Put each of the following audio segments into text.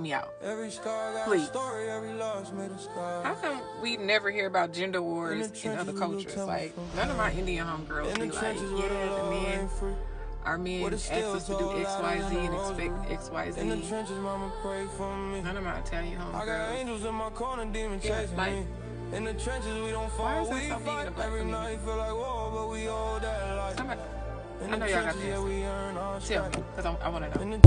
me out. Please. How come we never hear about gender wars in other cultures? Like, none of my Indian homegirls be like, yeah, the men, our men ask us to do X, Y, Z and expect X, Y, Z. None of my Italian homegirls. Yeah, like, why is this so big in the black community? Somebody, I know y'all got the answer. Tell me, because I want to know.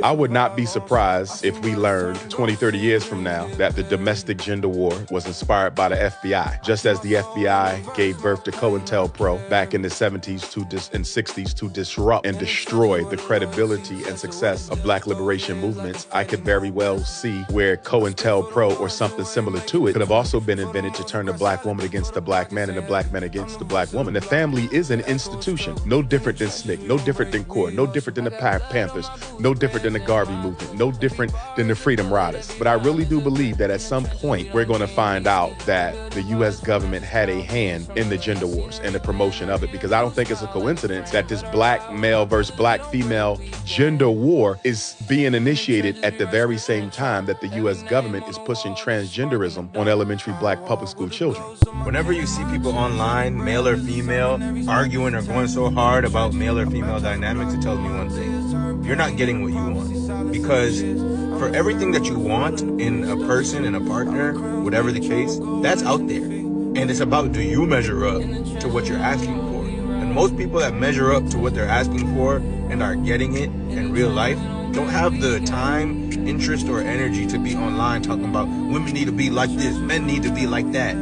I would not be surprised if we learned 20, 30 years from now that the domestic gender war was inspired by the FBI, just as the FBI gave birth to COINTELPRO back in the 70s and 60s to disrupt and destroy the credibility and success of black liberation movements. I could very well see where COINTELPRO or something similar to it could have also been invented to turn the black woman against the black man and the black man against the black woman. The family is an institution, no different than SNCC, no different than CORE, no different than the Panthers, no different than the Garvey movement, no different than the Freedom Riders. But I really do believe that at some point we're going to find out that the U.S. government had a hand in the gender wars and the promotion of it, because I don't think it's a coincidence that this black male versus black female gender war is being initiated at the very same time that the U.S. government is pushing transgenderism on elementary black public school children. Whenever you see people online, male or female, arguing or going so hard about male or female dynamics, it tells me one thing: you're not getting what you want. Because for everything that you want in a person, in a partner, whatever the case, that's out there. And it's about, do you measure up to what you're asking for? And most people that measure up to what they're asking for and are getting it in real life don't have the time, interest, or energy to be online talking about women need to be like this, men need to be like that.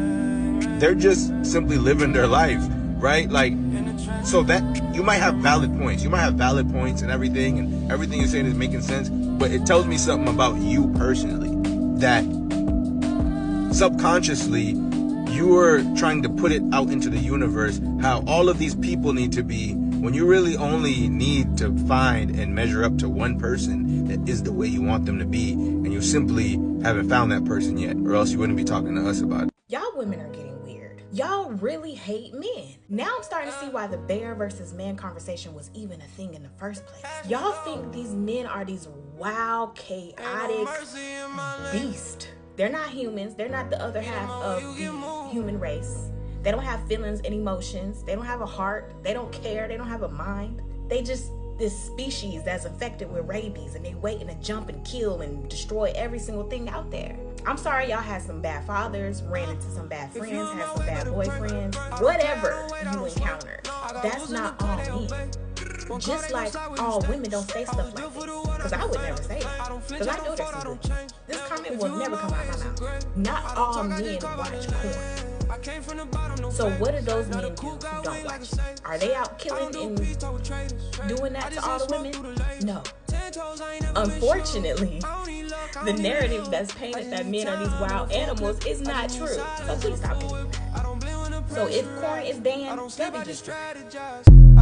They're just simply living their life, right? Like, so that you might have valid points. You might have valid points and everything you're saying is making sense, but it tells me something about you personally, that subconsciously you're trying to put it out into the universe how all of these people need to be, when you really only need to find and measure up to one person that is the way you want them to be, and you simply haven't found that person yet, or else you wouldn't be talking to us about it. Y'all women are getting weird. Y'all really hate men. Now I'm starting to see why the bear versus man conversation was even a thing in the first place. Y'all think these men are these wild, chaotic beasts. They're not humans. They're not the other half of the human race. They don't have feelings and emotions. They don't have a heart. They don't care. They don't have a mind. They just this species that's infected with rabies, and they waiting to jump and kill and destroy every single thing out there. I'm sorry y'all had some bad fathers, ran into some bad friends, had some bad boyfriends, whatever you encountered. That's not all men. Just like all women don't say stuff like this. Because I would never say it. Because I know there's some good. This comment will never come out of my mouth. Not all men watch porn. So what do those men do who don't watch it? Are they out killing and doing that to all the women? No. Unfortunately, the narrative that's painted that men are these wild animals is not true. So please stop doing that. So if porn is banned, that be just true.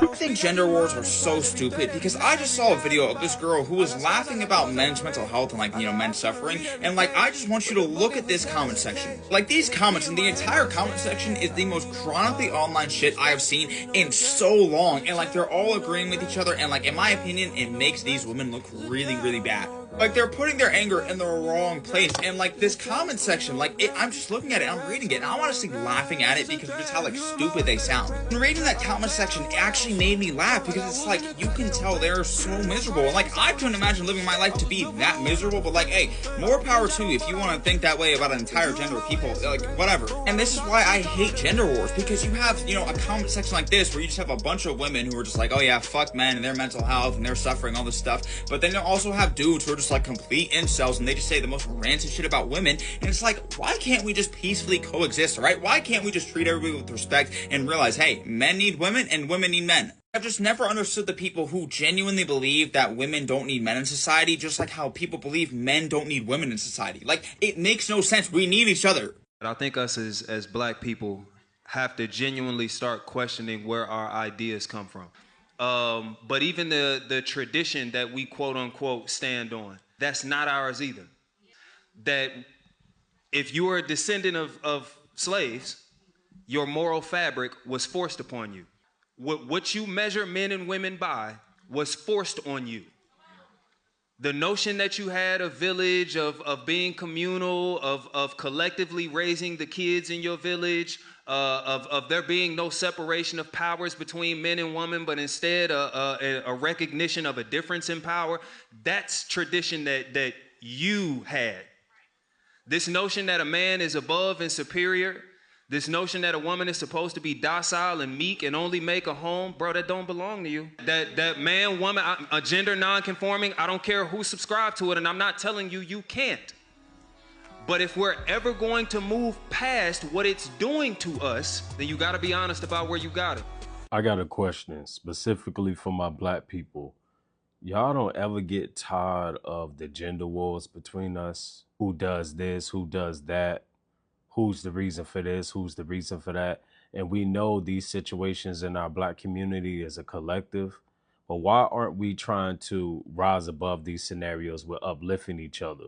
I think gender wars are so stupid because I just saw a video of this girl who was laughing about men's mental health and, like, you know, men suffering, and, like, I just want you to look at this comment section. Like, these comments and the entire comment section is the most chronically online shit I have seen in so long, and, like, they're all agreeing with each other, and, like, in my opinion, it makes these women look really, really bad. Like, they're putting their anger in the wrong place, and, like, this comment section, like, I'm just looking at it, I'm reading it, and I'm honestly laughing at it because of just how, like, stupid they sound. And reading that comment section actually made me laugh because it's like, you can tell they're so miserable, and, like, I couldn't imagine living my life to be that miserable, but, like, hey, more power to you if you want to think that way about an entire gender of people, like, whatever. And this is why I hate gender wars, because you have, you know, a comment section like this where you just have a bunch of women who are just like, oh yeah, fuck men and their mental health and their suffering, all this stuff, but then you also have dudes who are just like complete incels and they just say the most rancid shit about women, and it's like, why can't we just peacefully coexist, right? Why can't we just treat everybody with respect and realize, hey, men need women and women need men? I've just never understood the people who genuinely believe that women don't need men in society, just like how people believe men don't need women in society. Like, it makes no sense. We need each other. I think us as black people have to genuinely start questioning where our ideas come from. But even the tradition that we quote unquote stand on, that's not ours either. That if you are a descendant of slaves, your moral fabric was forced upon you. What you measure men and women by was forced on you. The notion that you had of village, of being communal, of collectively raising the kids in your village, of there being no separation of powers between men and women, but instead a recognition of a difference in power, that's tradition that you had. This notion that a man is above and superior, this notion that a woman is supposed to be docile and meek and only make a home, bro, that don't belong to you. That man, woman, a gender non-conforming, I don't care who subscribed to it, and I'm not telling you you can't. But if we're ever going to move past what it's doing to us, then you got to be honest about where you got it. I got a question specifically for my black people. Y'all don't ever get tired of the gender wars between us? Who does this? Who does that? Who's the reason for this? Who's the reason for that? And we know these situations in our black community as a collective, but why aren't we trying to rise above these scenarios? We're uplifting each other,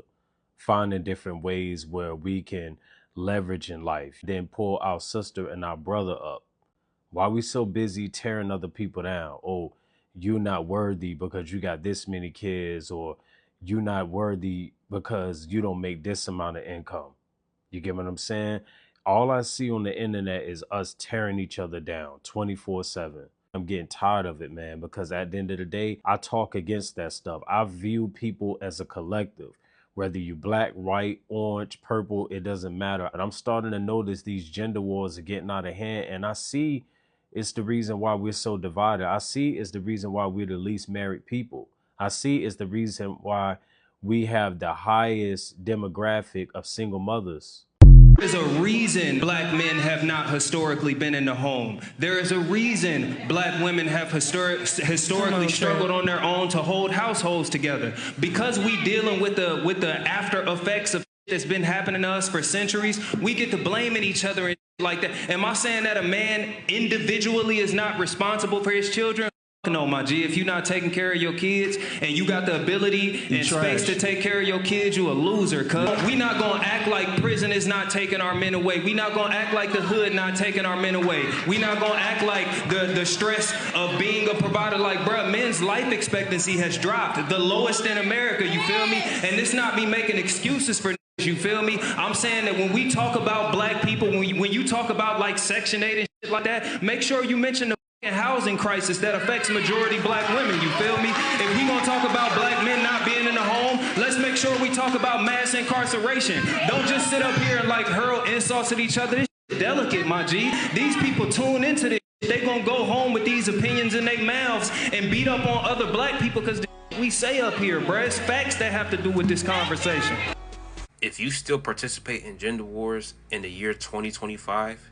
finding different ways where we can leverage in life, then pull our sister and our brother up. Why are we so busy tearing other people down? Oh, you're not worthy because you got this many kids, or you're not worthy because you don't make this amount of income. You get what I'm saying? All I see on the internet is us tearing each other down 24/7. I'm getting tired of it, man, because at the end of the day, I talk against that stuff. I view people as a collective. Whether you black, white, orange, purple, it doesn't matter. And I'm starting to notice these gender wars are getting out of hand. And I see it's the reason why we're so divided. I see it's the reason why we're the least married people. I see it's the reason why we have the highest demographic of single mothers. There's a reason black men have not historically been in the home. There is a reason black women have historically struggled on their own to hold households together. Because we dealing with the after effects of that's been happening to us for centuries, we get to blaming each other and like that. Am I saying that a man individually is not responsible for his children? No, my G, if you're not taking care of your kids and you got the ability and space to take care of your kids, you a loser, cuz. We not gonna act like prison is not taking our men away. We not gonna act like the hood not taking our men away. We not gonna act like the stress of being a provider, like, bruh, men's life expectancy has dropped, the lowest in America, you feel me? And this not me making excuses for you feel me? I'm saying that when we talk about black people, when you talk about like Section 8 and shit like that, make sure you mention the housing crisis that affects majority black women, you feel me? If we gonna talk about black men not being in the home, let's make sure we talk about mass incarceration. Don't just sit up here and like hurl insults at each other. This shit delicate, my G. These people tune into this. They gonna go home with these opinions in their mouths and beat up on other black people because we say up here, bruh. It's facts that have to do with this conversation. If you still participate in gender wars in the year 2025,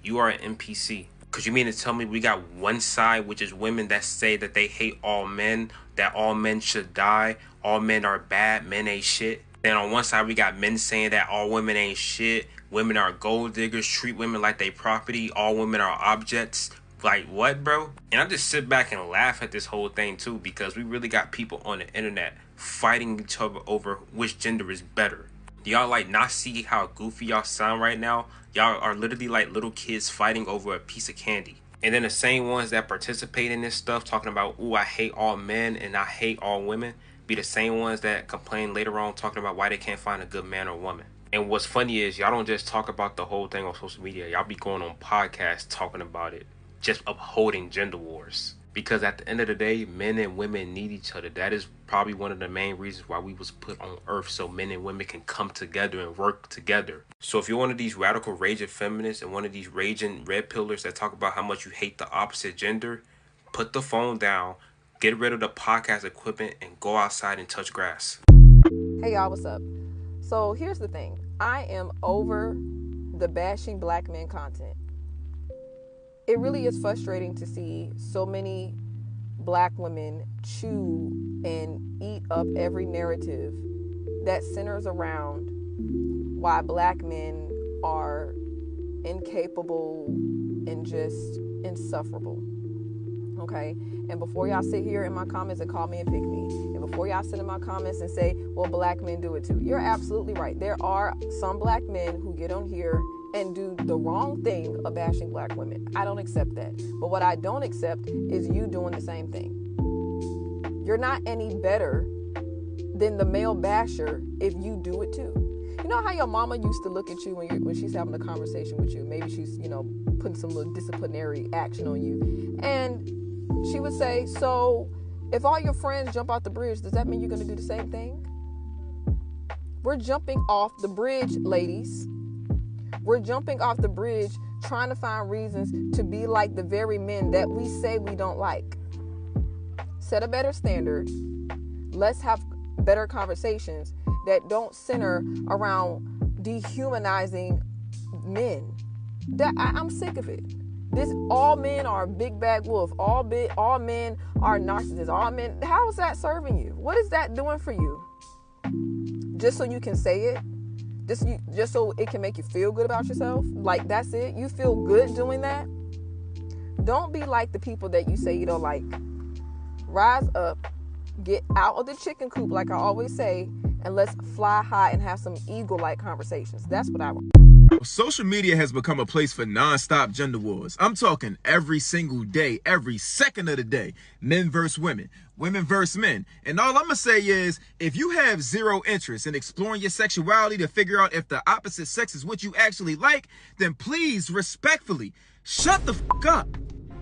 you are an NPC. Because you mean to tell me we got one side, which is women that say that they hate all men, that all men should die, all men are bad, men ain't shit. Then on one side, we got men saying that all women ain't shit, women are gold diggers, treat women like they property, all women are objects. Like, what, bro? And I just sit back and laugh at this whole thing, too, because we really got people on the internet fighting each other over which gender is better. Y'all like not see how goofy y'all sound right now? Y'all are literally like little kids fighting over a piece of candy. And then the same ones that participate in this stuff talking about, ooh, I hate all men and I hate all women, be the same ones that complain later on talking about why they can't find a good man or woman. And what's funny is y'all don't just talk about the whole thing on social media. Y'all be going on podcasts talking about it, just upholding gender wars. Because at the end of the day, men and women need each other. That is probably one of the main reasons why we was put on earth, so men and women can come together and work together. So if you're one of these radical raging feminists and one of these raging red pillars that talk about how much you hate the opposite gender, put the phone down, get rid of the podcast equipment, and go outside and touch grass. Hey y'all, what's up? So here's the thing. I am over the bashing black men content. It really is frustrating to see so many black women chew and eat up every narrative that centers around why black men are incapable and just insufferable. Okay? And before y'all sit here in my comments and call me and pick me, and before y'all sit in my comments and say, well, black men do it too. You're absolutely right. There are some black men who get on here and do the wrong thing of bashing black women. I don't accept that. But what I don't accept is you doing the same thing. You're not any better than the male basher if you do it too. You know how your mama used to look at you when she's having a conversation with you? Maybe she's, putting some little disciplinary action on you. And she would say, so if all your friends jump off the bridge, does that mean you're going to do the same thing? We're jumping off the bridge, ladies. We're jumping off the bridge trying to find reasons to be like the very men that we say we don't like. Set a better standard. Let's have better conversations that don't center around dehumanizing men. I'm sick of it. All men are big bad wolf. All men are narcissists. All men. How is that serving you? What is that doing for you? Just so you can say it? Just so it can make you feel good about yourself? Like, that's it? You feel good doing that? Don't be like the people that you say you don't like. Rise up, get out of the chicken coop, like I always say, and let's fly high and have some eagle-like conversations. That's what I want. Social media has become a place for non-stop gender wars. I'm talking every single day, every second of the day. Men versus women, women versus men. And all I'm going to say is, if you have zero interest in exploring your sexuality to figure out if the opposite sex is what you actually like, then please, respectfully, shut the fuck up.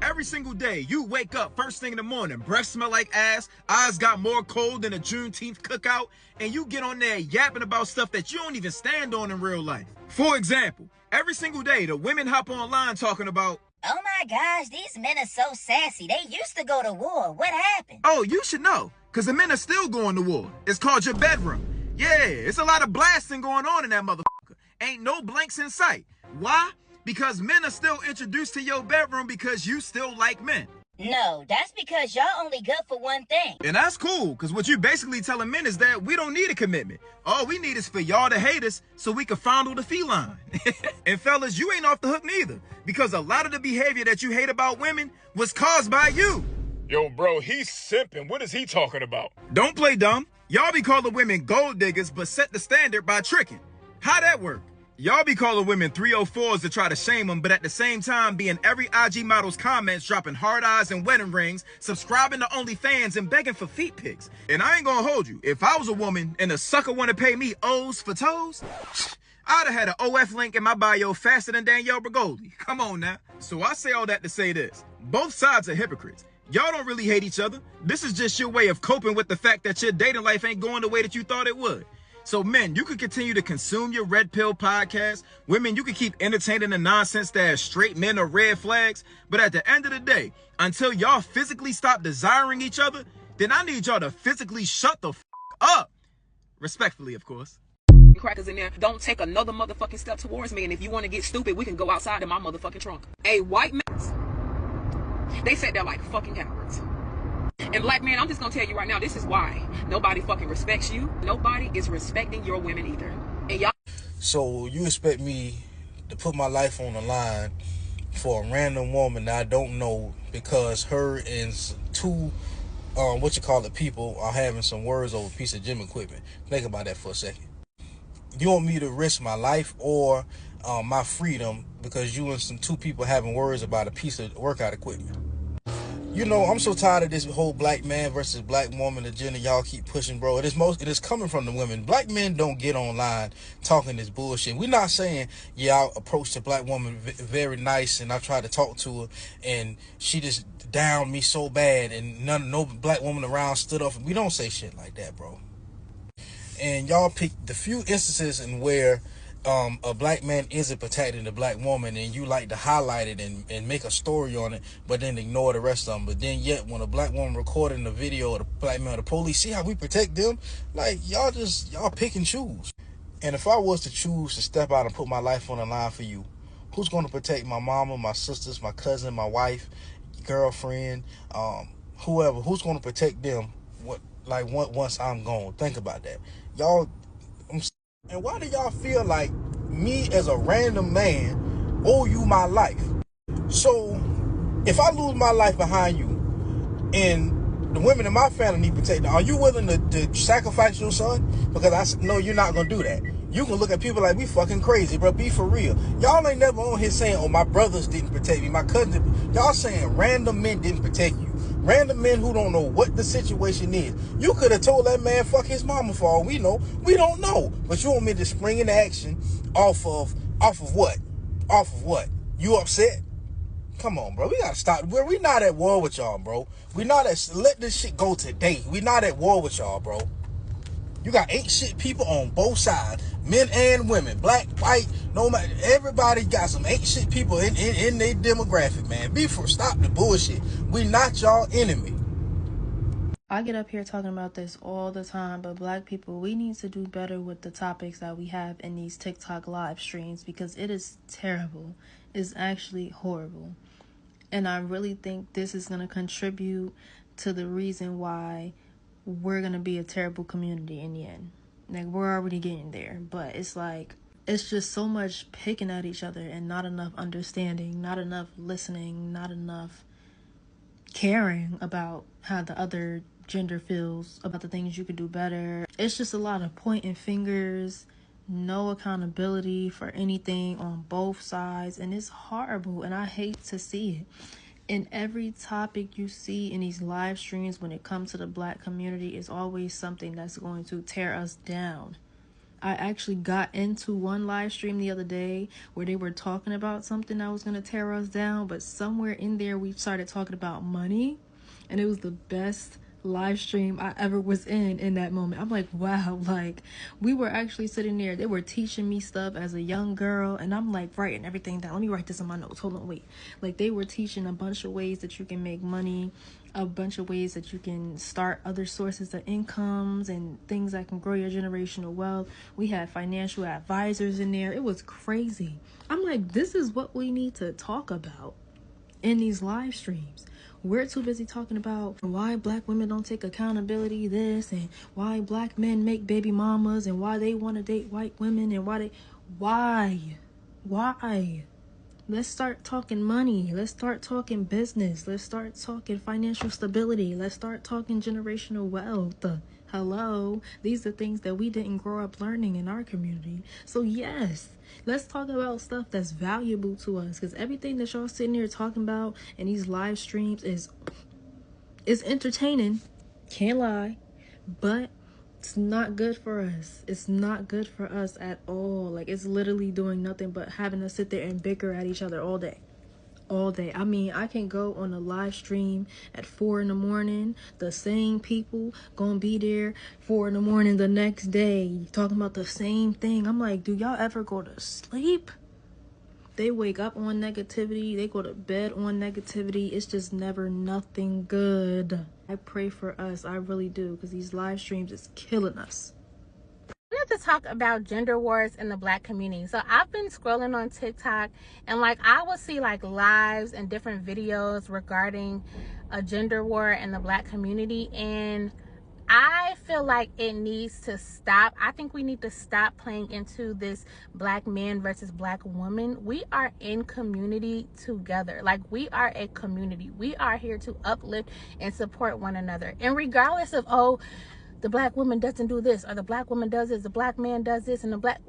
Every single day, you wake up first thing in the morning, breath smell like ass, eyes got more cold than a Juneteenth cookout, and you get on there yapping about stuff that you don't even stand on in real life. For example, every single day, the women hop online talking about, oh my gosh, these men are so sassy. They used to go to war. What happened? oh, you should know, because the men are still going to war. It's called your bedroom. Yeah, it's a lot of blasting going on in that motherfucker. Ain't no blanks in sight. Why? Because men are still introduced to your bedroom because you still like men. No, that's because y'all only good for one thing. And that's cool, because what you basically telling men is that we don't need a commitment. All we need is for y'all to hate us so we can fondle the feline. And fellas, you ain't off the hook neither, because a lot of the behavior that you hate about women was caused by you. Yo, bro, he's simping. What is he talking about? Don't play dumb. Y'all be calling women gold diggers, but set the standard by tricking. How that work? Y'all be calling women 304s to try to shame them, but at the same time be in every IG model's comments dropping hard eyes and wedding rings, subscribing to OnlyFans and begging for feet pics. And I ain't gonna hold you. If I was a woman and a sucker want to pay me O's for toes, I'd have had an OF link in my bio faster than Danielle Bergoli. Come on now. So I say all that to say this. Both sides are hypocrites. Y'all don't really hate each other. This is just your way of coping with the fact that your dating life ain't going the way that you thought it would. So men, you can continue to consume your red pill podcast. Women, you can keep entertaining the nonsense that straight men are red flags. But at the end of the day, until y'all physically stop desiring each other, then I need y'all to physically shut the up. Respectfully, of course. Crackers in there, don't take another motherfucking step towards me. And if you want to get stupid, we can go outside in my motherfucking trunk. A white man, they sat there like fucking cowards. And black man, I'm just gonna tell you right now, this is why nobody fucking respects you. Nobody is respecting your women either. And y'all. So you expect me to put my life on the line for a random woman that I don't know because her and two people are having some words over a piece of gym equipment? Think about that for a second. You want me to risk my life or my freedom because you and some two people having words about a piece of workout equipment? You know, I'm so tired of this whole black man versus black woman agenda y'all keep pushing, bro. It is coming from the women. Black men don't get online talking this bullshit. We're not saying, yeah, I approached a black woman very nice and I tried to talk to her and she just downed me so bad and no black woman around stood up. We don't say shit like that, bro. And y'all pick the few instances in where a black man isn't protecting the black woman and you like to highlight it and make a story on it, but then ignore the rest of them. But then yet when a black woman recording the video of the black man or the police, see how we protect them? Like, y'all pick and choose. And if I was to choose to step out and put my life on the line for you, who's going to protect my mama, my sisters, my cousin, my wife, girlfriend, whoever? Who's going to protect them once I'm gone? Think about that. Y'all, and why do y'all feel like me as a random man owe you my life? So if I lose my life behind you and the women in my family need protection, are you willing to sacrifice your son? Because I know you're not going to do that. You can look at people like we fucking crazy, bro. Be for real. Y'all ain't never on here saying, oh, my brothers didn't protect me, my cousins. Y'all saying random men didn't protect you. Random men who don't know what the situation is. You could have told that man fuck his mama for all we know. We don't know. But you want me to spring into action off of what? Off of what? You upset? Come on, bro. We gotta stop. We not at war with y'all, bro. We not at, let this shit go today. We not at war with y'all, bro. You got ain't shit people on both sides, men and women, black, white, no matter. Everybody got some ain't shit people in their demographic, man. Stop the bullshit. We not y'all enemy. I get up here talking about this all the time, but black people, we need to do better with the topics that we have in these TikTok live streams, because it is terrible. It's actually horrible. And I really think this is going to contribute to the reason why we're going to be a terrible community in the end. Like, we're already getting there, but it's like, it's just so much picking at each other and not enough understanding, not enough listening, not enough caring about how the other gender feels, about the things you could do better. It's just a lot of pointing fingers, no accountability for anything on both sides, and it's horrible, and I hate to see it. In every topic you see in these live streams when it comes to the black community is always something that's going to tear us down. I actually got into one live stream the other day where they were talking about something that was going to tear us down, but somewhere in there we started talking about money, and it was the best live stream I ever was in that moment. I'm like, wow, like, we were actually sitting there, they were teaching me stuff as a young girl, and I'm like writing everything down. Let me write this in my notes. Hold on, wait. Like, they were teaching a bunch of ways that you can make money, a bunch of ways that you can start other sources of incomes and things that can grow your generational wealth. We had financial advisors in there. It was crazy. I'm like, this is what we need to talk about in these live streams. We're too busy talking about why black women don't take accountability, this, and why black men make baby mamas, and why they want to date white women, and why? Let's start talking money. Let's start talking business. Let's start talking financial stability. Let's start talking generational wealth. Hello. These are things that we didn't grow up learning in our community. So yes, let's talk about stuff that's valuable to us, because everything that y'all sitting here talking about in these live streams is entertaining. Can't lie. But it's not good for us. It's not good for us at all. Like, it's literally doing nothing but having to sit there and bicker at each other all day. I mean, I can go on a live stream at 4 a.m. The same people gonna be there 4 a.m. the next day talking about the same thing. I'm like, do y'all ever go to sleep? They wake up on negativity. They go to bed on negativity. It's just never nothing good. I pray for us. I really do, because these live streams is killing us. I wanted to talk about gender wars in the black community. So I've been scrolling on TikTok, and like, I will see like lives and different videos regarding a gender war in the black community, and I feel like it needs to stop. I think we need to stop playing into this black man versus black woman. We are in community together. Like, we are a community. We are here to uplift and support one another. And regardless of, oh, the black woman doesn't do this, or the black woman does this, the black man does this, and the black...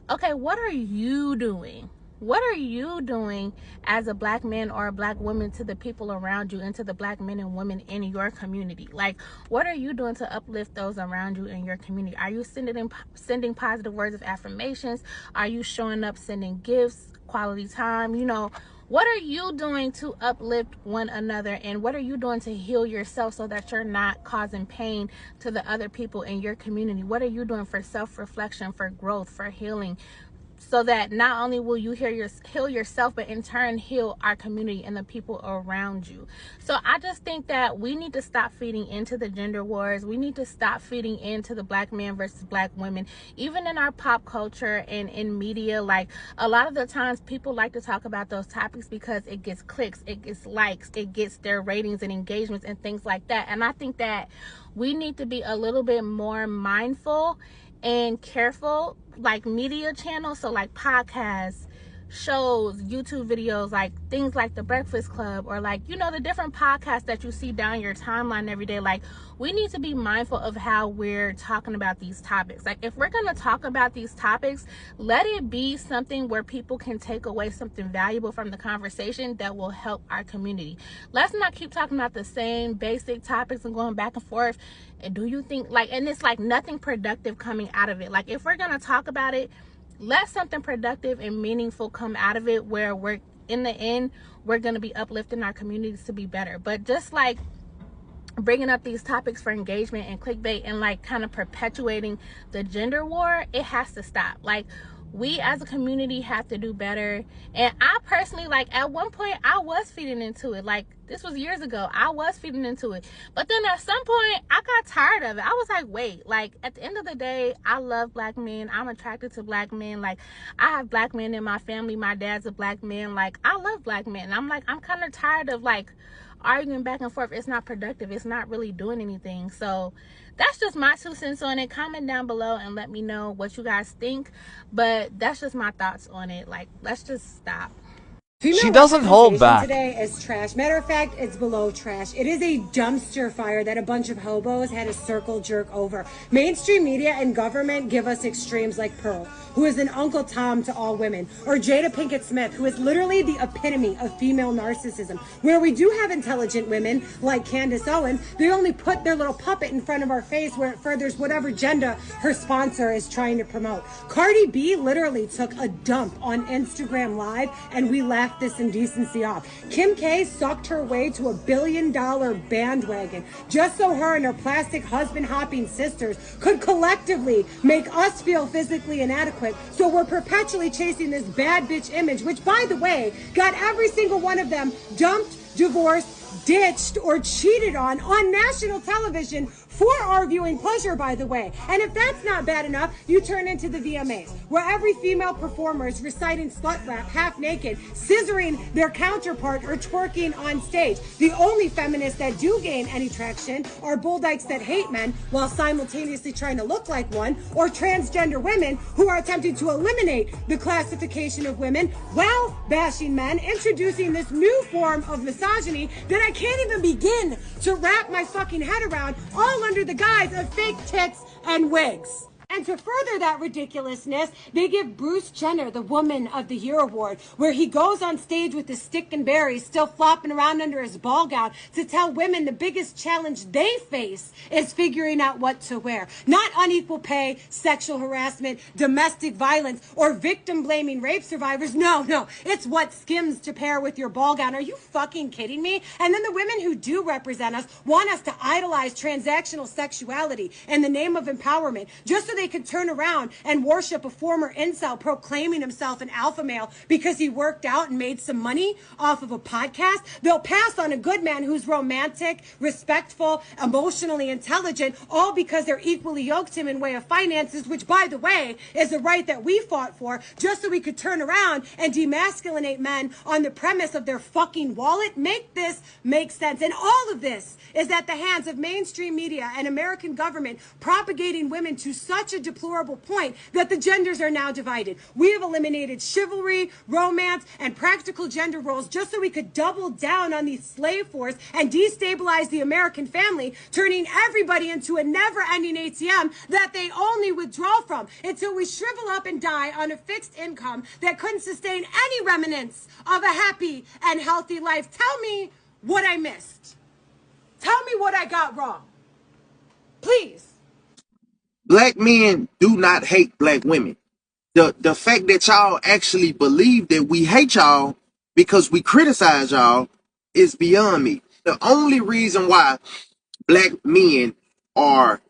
Okay, what are you doing? What are you doing as a black man or a black woman to the people around you and to the black men and women in your community? Like, what are you doing to uplift those around you in your community? Are you sending positive words of affirmations? Are you showing up, sending gifts, quality time? You know, what are you doing to uplift one another? And what are you doing to heal yourself so that you're not causing pain to the other people in your community? What are you doing for self-reflection, for growth, for healing? So that not only will you heal yourself, but in turn heal our community and the people around you. So I just think that we need to stop feeding into the gender wars. We need to stop feeding into the black man versus black women. Even in our pop culture and in media, like, a lot of the times people like to talk about those topics because it gets clicks, it gets likes, it gets their ratings and engagements and things like that. And I think that we need to be a little bit more mindful and careful, like media channels, so like podcasts, shows, YouTube videos, like things like The Breakfast Club, or like, you know, the different podcasts that you see down your timeline every day. Like, we need to be mindful of how we're talking about these topics. Like, if we're going to talk about these topics, let it be something where people can take away something valuable from the conversation that will help our community. Let's not keep talking about the same basic topics and going back and forth. And do you think, like, and it's like nothing productive coming out of it. Like, if we're going to talk about it, let something productive and meaningful come out of it, where we're, in the end, we're going to be uplifting our communities to be better. But just like bringing up these topics for engagement and clickbait and like kind of perpetuating the gender war, it has to stop. Like, we as a community have to do better. And I personally, like, at one point I was feeding into it. Like, this was years ago, I was feeding into it, but then at some point I got tired of it. I was like, wait, like, at the end of the day, I love black men, I'm attracted to black men, like, I have black men in my family, my dad's a black man, like, I love black men. And I'm like, I'm kind of tired of like arguing back and forth. It's not productive, it's not really doing anything. So that's just my 2 cents on it. Comment down below and let me know what you guys think, but that's just my thoughts on it. Like, let's just stop. She doesn't hold back. Today is trash. Matter of fact, it's below trash. It is a dumpster fire that a bunch of hobos had a circle jerk over. Mainstream media and government give us extremes like Pearl, who is an Uncle Tom to all women, or Jada Pinkett Smith, who is literally the epitome of female narcissism. Where we do have intelligent women like Candace Owens, they only put their little puppet in front of our face where it furthers whatever agenda her sponsor is trying to promote. Cardi B literally took a dump on Instagram Live, and we laughed this indecency off. Kim K sucked her way to $1 billion bandwagon just so her and her plastic husband hopping sisters could collectively make us feel physically inadequate. So we're perpetually chasing this bad bitch image, which, by the way, got every single one of them dumped, divorced, ditched, or cheated on national television for our viewing pleasure, by the way. And if that's not bad enough, you turn into the VMAs, where every female performer is reciting slut rap half naked, scissoring their counterpart, or twerking on stage. The only feminists that do gain any traction are bull dykes that hate men while simultaneously trying to look like one, or transgender women who are attempting to eliminate the classification of women while bashing men, introducing this new form of misogyny that I can't even begin to wrap my fucking head around, all under the guise of fake tits and wigs. And to further that ridiculousness, they give Bruce Jenner the Woman of the Year award, where he goes on stage with his stick and berries still flopping around under his ball gown to tell women the biggest challenge they face is figuring out what to wear. Not unequal pay, sexual harassment, domestic violence, or victim-blaming rape survivors. No, it's what Skims to pair with your ball gown. Are you fucking kidding me? And then the women who do represent us want us to idolize transactional sexuality in the name of empowerment, just so they could turn around and worship a former incel proclaiming himself an alpha male because he worked out and made some money off of a podcast. They'll pass on a good man who's romantic, respectful, emotionally intelligent, all because they're equally yoked him in way of finances, which, by the way, is a right that we fought for, just so we could turn around and demasculinate men on the premise of their fucking wallet. Make this make sense. And all of this is at the hands of mainstream media and American government propagating women to such a deplorable point that the genders are now divided. We have eliminated chivalry, romance, and practical gender roles just so we could double down on the slave force and destabilize the American family, turning everybody into a never-ending ATM that they only withdraw from until we shrivel up and die on a fixed income that couldn't sustain any remnants of a happy and healthy life. Tell me what I missed. Tell me what I got wrong. Please. Black men do not hate black women. The fact that y'all actually believe that we hate y'all because we criticize y'all is beyond me. The only reason why black men are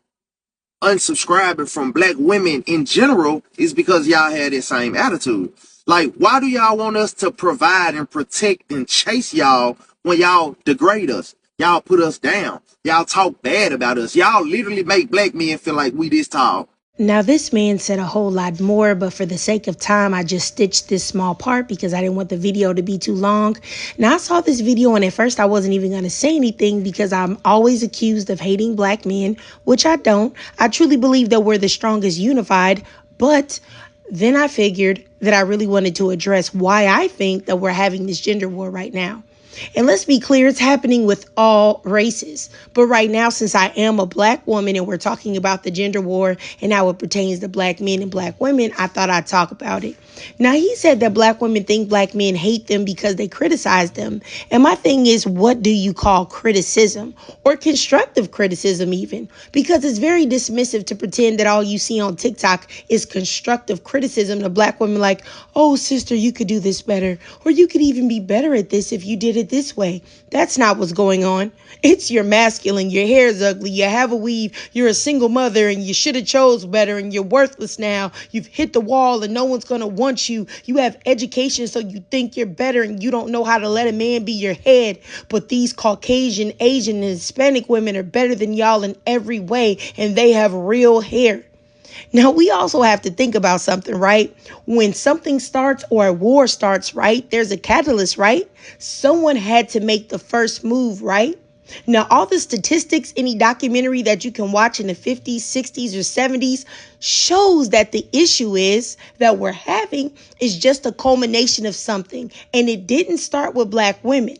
unsubscribing from black women in general is because y'all had that same attitude. Like, why do y'all want us to provide and protect and chase y'all when y'all degrade us? Y'all put us down. Y'all talk bad about us. Y'all literally make black men feel like we this tall. Now, this man said a whole lot more, but for the sake of time, I just stitched this small part because I didn't want the video to be too long. Now, I saw this video, and at first I wasn't even going to say anything because I'm always accused of hating black men, which I don't. I truly believe that we're the strongest unified, but then I figured that I really wanted to address why I think that we're having this gender war right now. And let's be clear, it's happening with all races. But right now, since I am a black woman and we're talking about the gender war and how it pertains to black men and black women, I thought I'd talk about it. Now, he said that black women think black men hate them because they criticize them. And my thing is, what do you call criticism or constructive criticism even? Because it's very dismissive to pretend that all you see on TikTok is constructive criticism to black women like, oh, sister, you could do this better. Or you could even be better at this if you did it this way. That's not what's going on. It's you're masculine, your hair is ugly, you have a weave, you're a single mother and you should have chose better and you're worthless now. You've hit the wall and no one's going to want you. You have education so you think you're better and you don't know how to let a man be your head. But these Caucasian, Asian, and Hispanic women are better than y'all in every way and they have real hair. Now, we also have to think about something, right? When something starts or a war starts, right, there's a catalyst, right? Someone had to make the first move, right? Now, all the statistics, any documentary that you can watch in the 50s, 60s, or 70s shows that the issue is that we're having is just a culmination of something. And it didn't start with black women.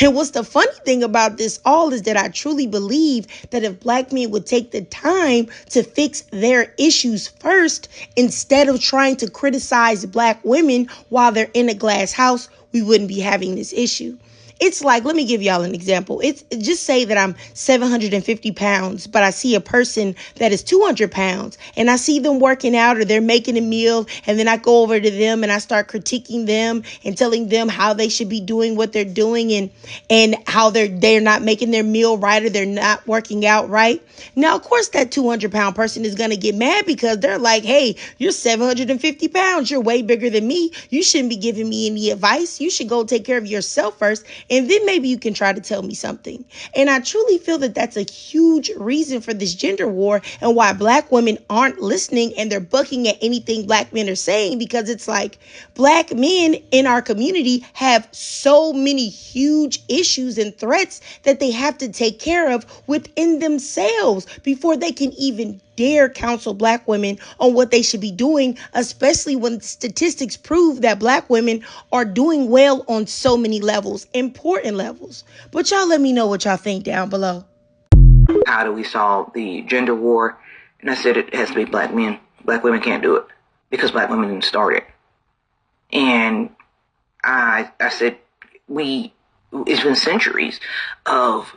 And what's the funny thing about this all is that I truly believe that if black men would take the time to fix their issues first, instead of trying to criticize black women while they're in a glass house, we wouldn't be having this issue. It's like, let me give y'all an example. It's just say that I'm 750 pounds, but I see a person that is 200 pounds and I see them working out or they're making a meal. And then I go over to them and I start critiquing them and telling them how they should be doing what they're doing and how they're not making their meal right or they're not working out right. Now, of course, that 200-pound person is going to get mad because they're like, hey, you're 750 pounds. You're way bigger than me. You shouldn't be giving me any advice. You should go take care of yourself first. And then maybe you can try to tell me something. And I truly feel that that's a huge reason for this gender war and why black women aren't listening and they're bucking at anything black men are saying, because it's like black men in our community have so many huge issues and threats that they have to take care of within themselves before they can even dare counsel black women on what they should be doing, especially when statistics prove that black women are doing well on so many levels, important levels. But y'all let me know what y'all think down below. How do we solve the gender war? And I said it has to be black men. Black women can't do it because black women didn't start it. And I said it's been centuries of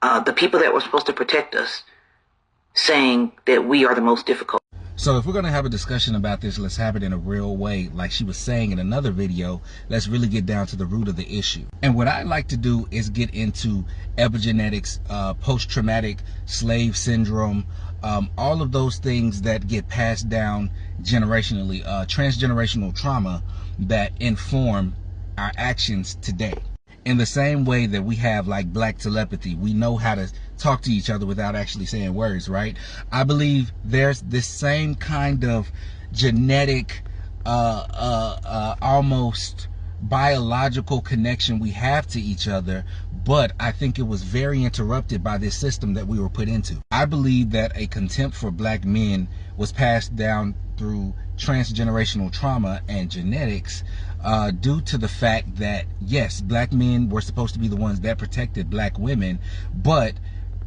the people that were supposed to protect us saying that we are the most difficult. So if we're going to have a discussion about this, let's have it in a real way. Like she was saying in another video, let's really get down to the root of the issue. And what I like to do is get into epigenetics, post-traumatic slave syndrome, all of those things that get passed down generationally, transgenerational trauma that inform our actions today. In the same way that we have like black telepathy, we know how to talk to each other without actually saying words, right? I believe there's this same kind of genetic, almost biological connection we have to each other, but I think it was very interrupted by this system that we were put into. I believe that a contempt for black men was passed down through transgenerational trauma and genetics, due to the fact that, yes, black men were supposed to be the ones that protected black women, but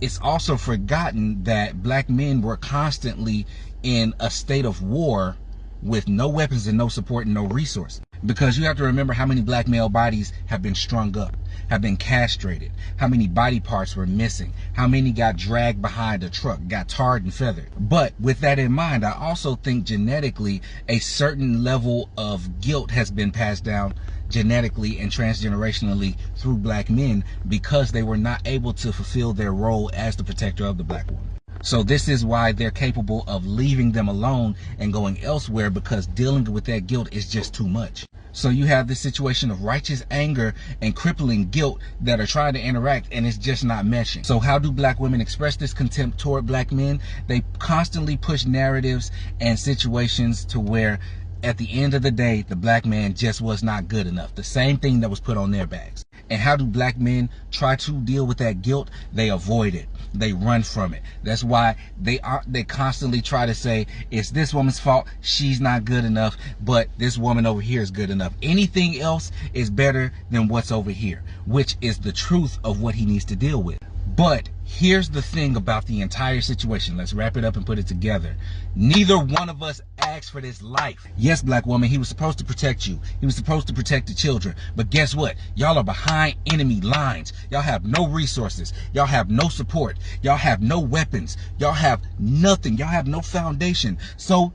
it's also forgotten that black men were constantly in a state of war with no weapons and no support and no resources. Because you have to remember how many black male bodies have been strung up, have been castrated, how many body parts were missing, how many got dragged behind a truck, got tarred and feathered. But with that in mind, I also think genetically a certain level of guilt has been passed down genetically and transgenerationally through black men because they were not able to fulfill their role as the protector of the black woman. So this is why they're capable of leaving them alone and going elsewhere, because dealing with that guilt is just too much. So you have this situation of righteous anger and crippling guilt that are trying to interact, and it's just not meshing. So how do black women express this contempt toward black men? They constantly push narratives and situations to where at the end of the day, the black man just was not good enough. The same thing that was put on their backs. And how do black men try to deal with that guilt? They avoid it. They run from it. That's why they constantly try to say, it's this woman's fault, she's not good enough, but this woman over here is good enough. Anything else is better than what's over here, which is the truth of what he needs to deal with. But here's the thing about the entire situation. Let's wrap it up and put it together. Neither one of us asked for this life. Yes, black woman, he was supposed to protect you. He was supposed to protect the children. But guess what? Y'all are behind enemy lines. Y'all have no resources. Y'all have no support. Y'all have no weapons. Y'all have nothing. Y'all have no foundation. So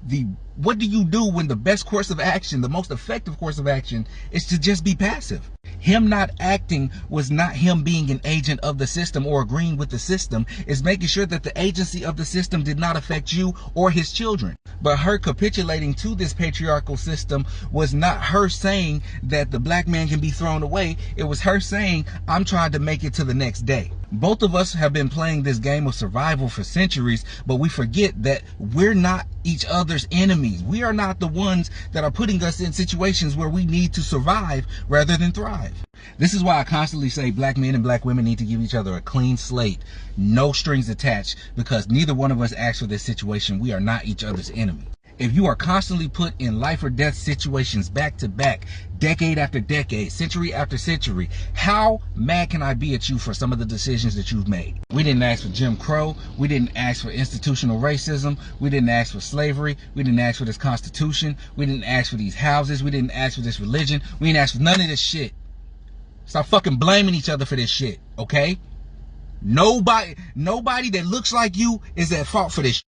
what do you do when the best course of action, the most effective course of action, is to just be passive? Him not acting was not him being an agent of the system or agreeing with the system. It's making sure that the agency of the system did not affect you or his children. But her capitulating to this patriarchal system was not her saying that the black man can be thrown away. It was her saying, I'm trying to make it to the next day. Both of us have been playing this game of survival for centuries, but we forget that we're not each other's enemies. We are not the ones that are putting us in situations where we need to survive rather than thrive. This is why I constantly say black men and black women need to give each other a clean slate, no strings attached, because neither one of us asked for this situation. We are not each other's enemy. If you are constantly put in life or death situations back to back, decade after decade, century after century, how mad can I be at you for some of the decisions that you've made? We didn't ask for Jim Crow. We didn't ask for institutional racism. We didn't ask for slavery. We didn't ask for this Constitution. We didn't ask for these houses. We didn't ask for this religion. We didn't ask for none of this shit. Stop fucking blaming each other for this shit, okay? Nobody that looks like you is at fault for this shit.